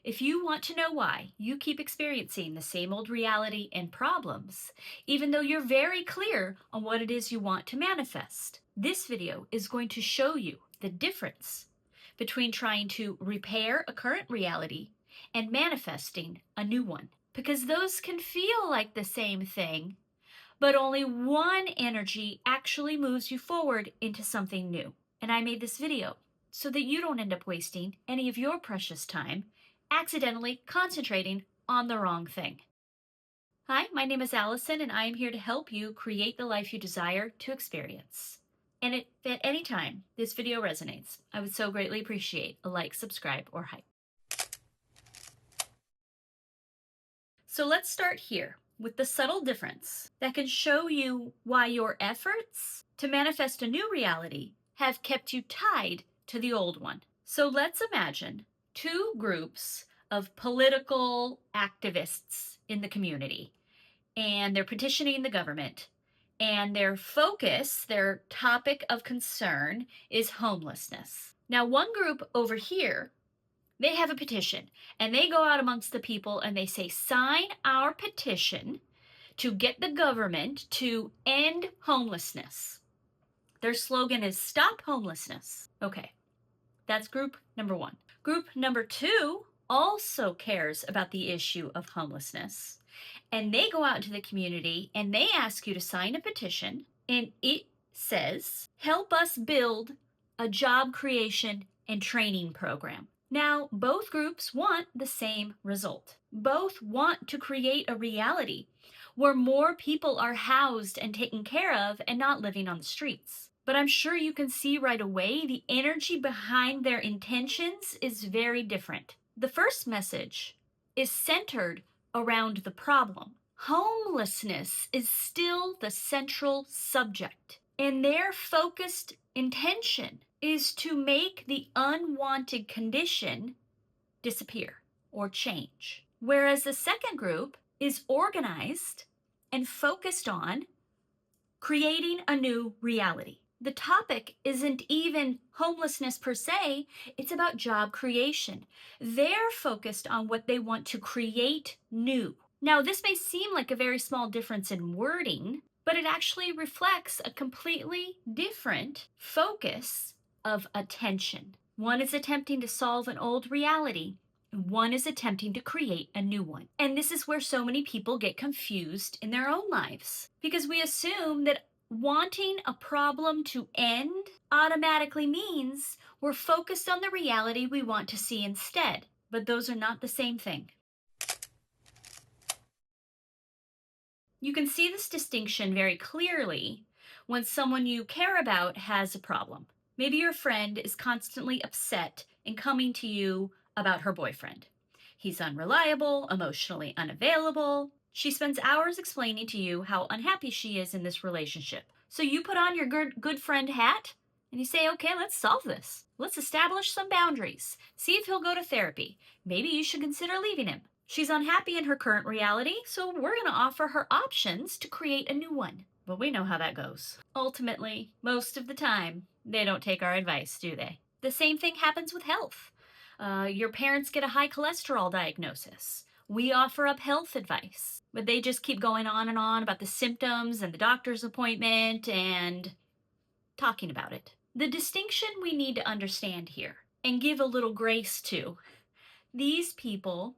If you want to know why you keep experiencing the same old reality and problems, even though you're very clear on what it is you want to manifest, this video is going to show you the difference between trying to repair a current reality and manifesting a new one. Because those can feel like the same thing, but only one energy actually moves you forward into something new. And I made this video so that you don't end up wasting any of your precious time accidentally concentrating on the wrong thing. Hi, my name is Allison, and I am here to help you create the life you desire to experience. And if at any time this video resonates, I would so greatly appreciate a like, subscribe, or hype. So let's start here with the subtle difference that can show you why your efforts to manifest a new reality have kept you tied to the old one. So let's imagine two groups of political activists in the community, and they're petitioning the government, and their focus, their topic of concern, is homelessness. Now, one group over here, they have a petition, and they go out amongst the people and they say, sign our petition to get the government to end homelessness. Their slogan is stop homelessness. Okay, that's group number one. Group number two also cares about the issue of homelessness, and they go out into the community and they ask you to sign a petition, and it says, help us build a job creation and training program. Now, both groups want the same result. Both want to create a reality where more people are housed and taken care of and not living on the streets. But I'm sure you can see right away the energy behind their intentions is very different. The first message is centered around the problem. Homelessness is still the central subject, and their focused intention is to make the unwanted condition disappear or change. Whereas the second group is organized and focused on creating a new reality. The topic isn't even homelessness per se, it's about job creation. They're focused on what they want to create new. Now, this may seem like a very small difference in wording, but it actually reflects a completely different focus of attention. One is attempting to solve an old reality, and one is attempting to create a new one. And this is where so many people get confused in their own lives, because we assume that wanting a problem to end automatically means we're focused on the reality we want to see instead. But those are not the same thing. You can see this distinction very clearly when someone you care about has a problem. Maybe your friend is constantly upset and coming to you about her boyfriend. He's unreliable, emotionally unavailable. She spends hours explaining to you how unhappy she is in this relationship. So you put on your good friend hat and you say, okay, let's solve this. Let's establish some boundaries. See if he'll go to therapy. Maybe you should consider leaving him. She's unhappy in her current reality, so we're going to offer her options to create a new one. But we know how that goes. Ultimately, most of the time, they don't take our advice, do they? The same thing happens with health. Your parents get a high cholesterol diagnosis. We offer up health advice, but they just keep going on and on about the symptoms and the doctor's appointment and talking about it. The distinction we need to understand here and give a little grace to, these people,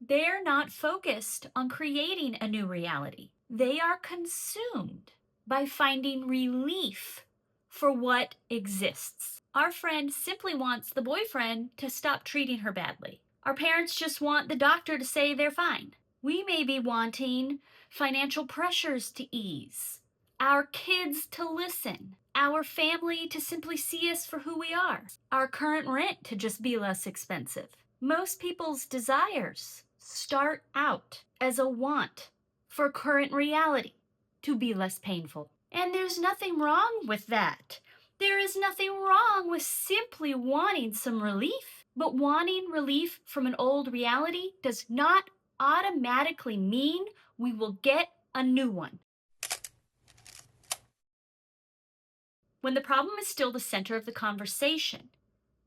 they're not focused on creating a new reality. They are consumed by finding relief for what exists. Our friend simply wants the boyfriend to stop treating her badly. Our parents just want the doctor to say they're fine. We may be wanting financial pressures to ease, our kids to listen, our family to simply see us for who we are, our current rent to just be less expensive. Most people's desires start out as a want for current reality to be less painful. And there's nothing wrong with that. There is nothing wrong with simply wanting some relief. But wanting relief from an old reality does not automatically mean we will get a new one. When the problem is still the center of the conversation,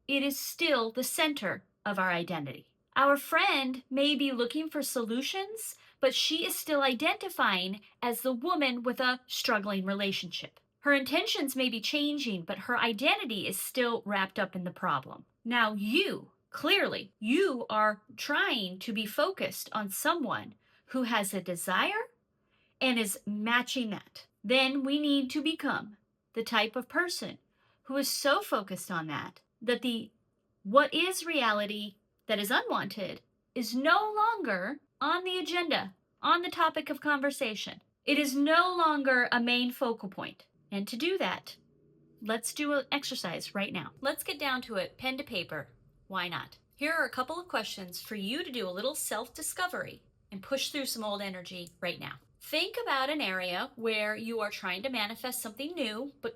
it is still the center of our identity. Our friend may be looking for solutions, but she is still identifying as the woman with a struggling relationship. Her intentions may be changing, but her identity is still wrapped up in the problem. Now, clearly, you are trying to be focused on someone who has a desire and is matching that. Then we need to become the type of person who is so focused on that the what is reality that is unwanted is no longer on the agenda, on the topic of conversation. It is no longer a main focal point. And to do that, let's do an exercise right now. Let's get down to it, pen to paper. Why not? Here are a couple of questions for you to do a little self-discovery and push through some old energy right now. Think about an area where you are trying to manifest something new, but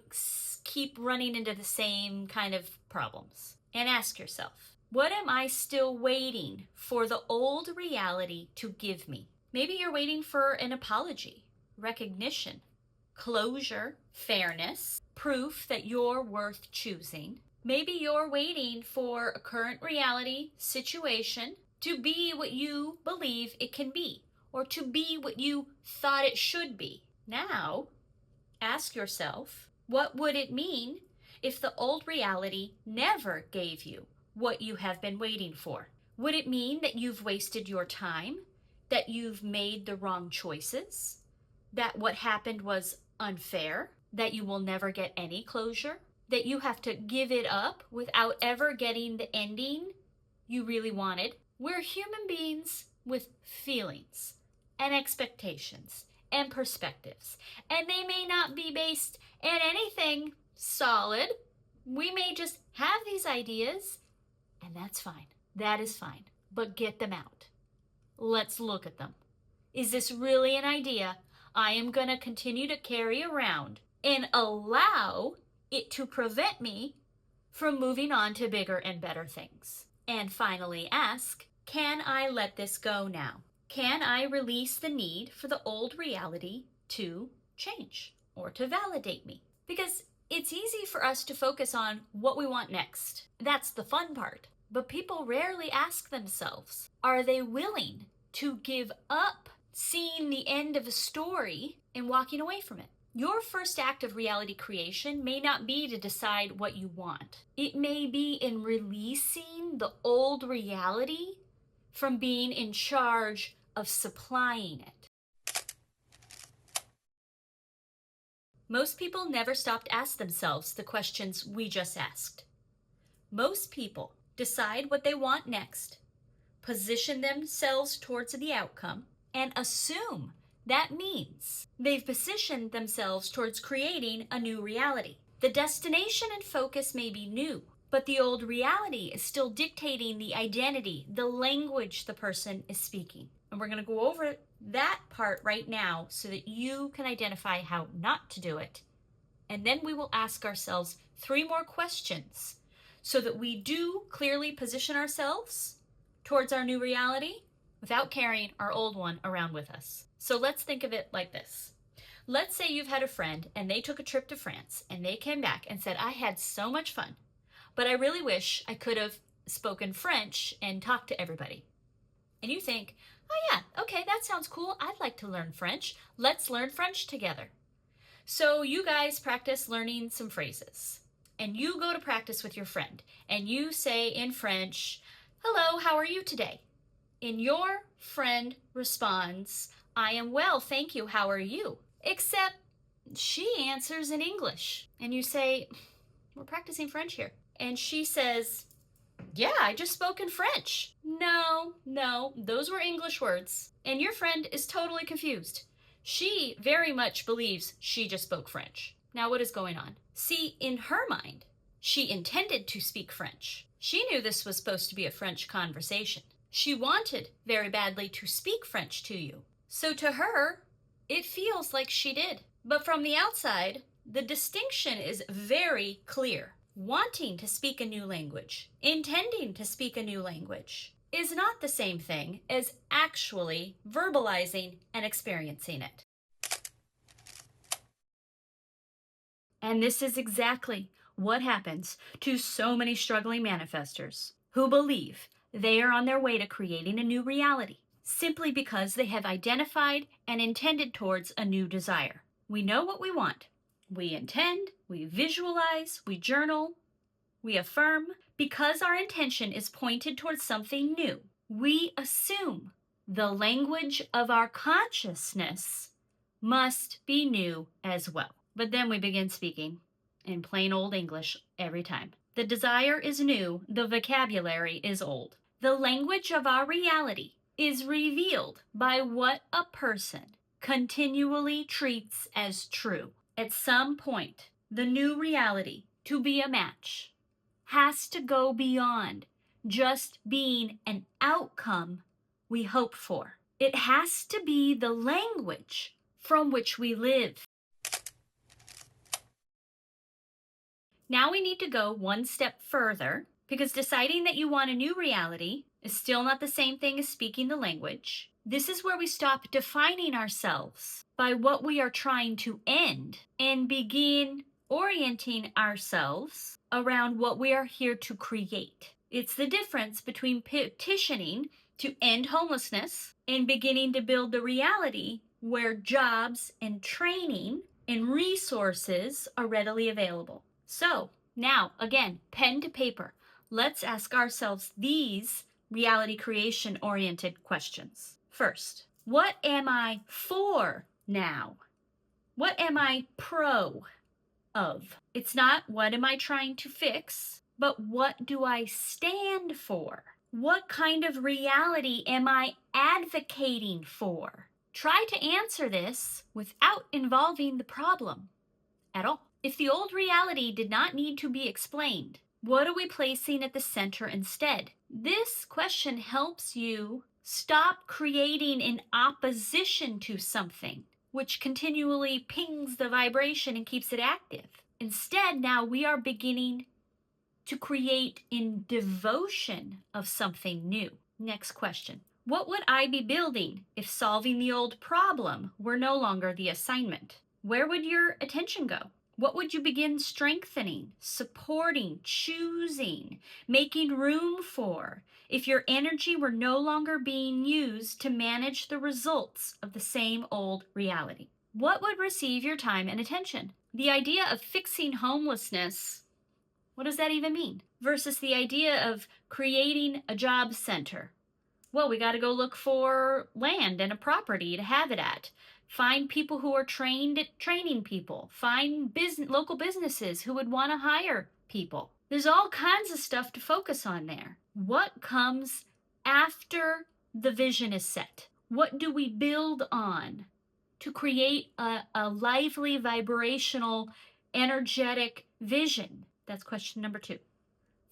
keep running into the same kind of problems. And ask yourself, what am I still waiting for the old reality to give me? Maybe you're waiting for an apology, recognition, closure, fairness, proof that you're worth choosing. Maybe you're waiting for a current reality situation to be what you believe it can be, or to be what you thought it should be. Now, ask yourself, what would it mean if the old reality never gave you what you have been waiting for? Would it mean that you've wasted your time, that you've made the wrong choices, that what happened was unfair, that you will never get any closure, that you have to give it up without ever getting the ending you really wanted? We're human beings with feelings and expectations and perspectives, and they may not be based in anything solid. We may just have these ideas, and that's fine. That is fine. But get them out. Let's look at them. Is this really an idea I am going to continue to carry around and allow it to prevent me from moving on to bigger and better things? And finally ask, can I let this go now? Can I release the need for the old reality to change or to validate me? Because it's easy for us to focus on what we want next. That's the fun part. But people rarely ask themselves, are they willing to give up seeing the end of a story and walking away from it? Your first act of reality creation may not be to decide what you want. It may be in releasing the old reality from being in charge of supplying it. Most people never stopped to ask themselves the questions we just asked. Most people decide what they want next, position themselves towards the outcome, and assume that means they've positioned themselves towards creating a new reality. The destination and focus may be new, but the old reality is still dictating the identity, the language the person is speaking. And we're going to go over that part right now so that you can identify how not to do it. And then we will ask ourselves 3 more questions so that we do clearly position ourselves towards our new reality without carrying our old one around with us. So let's think of it like this. Let's say you've had a friend and they took a trip to France and they came back and said, I had so much fun, but I really wish I could have spoken French and talked to everybody. And you think, oh yeah, okay, that sounds cool. I'd like to learn French. Let's learn French together. So you guys practice learning some phrases. And you go to practice with your friend. And you say in French, hello, how are you today? And your friend responds, I am well, thank you, how are you? Except she answers in English. And you say, we're practicing French here. And she says, yeah, I just spoke in French. No, those were English words. And your friend is totally confused. She very much believes she just spoke French. Now what is going on? See, in her mind, she intended to speak French. She knew this was supposed to be a French conversation. She wanted very badly to speak French to you. So to her, it feels like she did. But from the outside, the distinction is very clear. Wanting to speak a new language, intending to speak a new language, is not the same thing as actually verbalizing and experiencing it. And this is exactly what happens to so many struggling manifestors who believe they are on their way to creating a new reality, simply because they have identified and intended towards a new desire. We know what we want. We intend, we visualize, we journal, we affirm. Because our intention is pointed towards something new, we assume the language of our consciousness must be new as well. But then we begin speaking in plain old English every time. The desire is new, the vocabulary is old. The language of our reality is revealed by what a person continually treats as true. At some point, the new reality, to be a match, has to go beyond just being an outcome we hope for. It has to be the language from which we live. Now we need to go one step further, because deciding that you want a new reality is still not the same thing as speaking the language. This is where we stop defining ourselves by what we are trying to end and begin orienting ourselves around what we are here to create. It's the difference between petitioning to end homelessness and beginning to build the reality where jobs and training and resources are readily available. So now, again, pen to paper, let's ask ourselves these reality creation oriented questions. First, what am I for now? What am I pro of? It's not what am I trying to fix, but what do I stand for? What kind of reality am I advocating for? Try to answer this without involving the problem at all. If the old reality did not need to be explained, what are we placing at the center instead? This question helps you stop creating in opposition to something, which continually pings the vibration and keeps it active. Instead, now we are beginning to create in devotion of something new. Next question. What would I be building if solving the old problem were no longer the assignment? Where would your attention go? What would you begin strengthening, supporting, choosing, making room for if your energy were no longer being used to manage the results of the same old reality? What would receive your time and attention? The idea of fixing homelessness, what does that even mean? Versus the idea of creating a job center. Well, we got to go look for land and a property to have it at. Find people who are trained at training people. Find local businesses who would want to hire people. There's all kinds of stuff to focus on there. What comes after the vision is set? What do we build on to create a lively, vibrational, energetic vision? That's question number 2.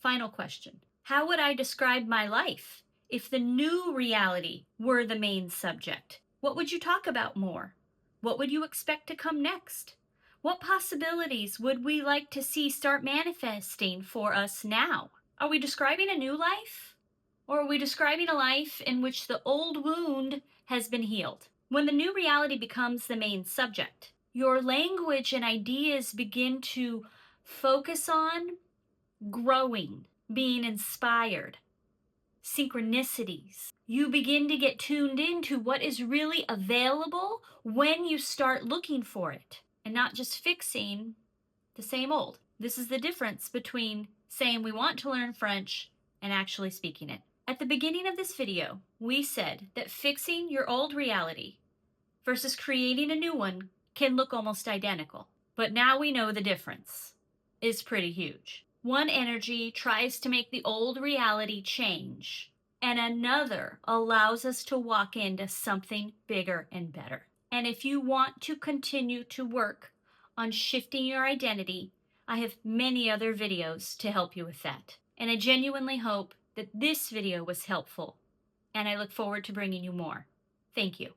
Final question. How would I describe my life if the new reality were the main subject? What would you talk about more? What would you expect to come next? What possibilities would we like to see start manifesting for us now? Are we describing a new life? Or are we describing a life in which the old wound has been healed? When the new reality becomes the main subject, your language and ideas begin to focus on growing, being inspired, synchronicities. You begin to get tuned into what is really available when you start looking for it and not just fixing the same old. This is the difference between saying we want to learn French and actually speaking it. At the beginning of this video, we said that fixing your old reality versus creating a new one can look almost identical. But now we know the difference is pretty huge. One energy tries to make the old reality change, and another allows us to walk into something bigger and better. And if you want to continue to work on shifting your identity, I have many other videos to help you with that. And I genuinely hope that this video was helpful, and I look forward to bringing you more. Thank you.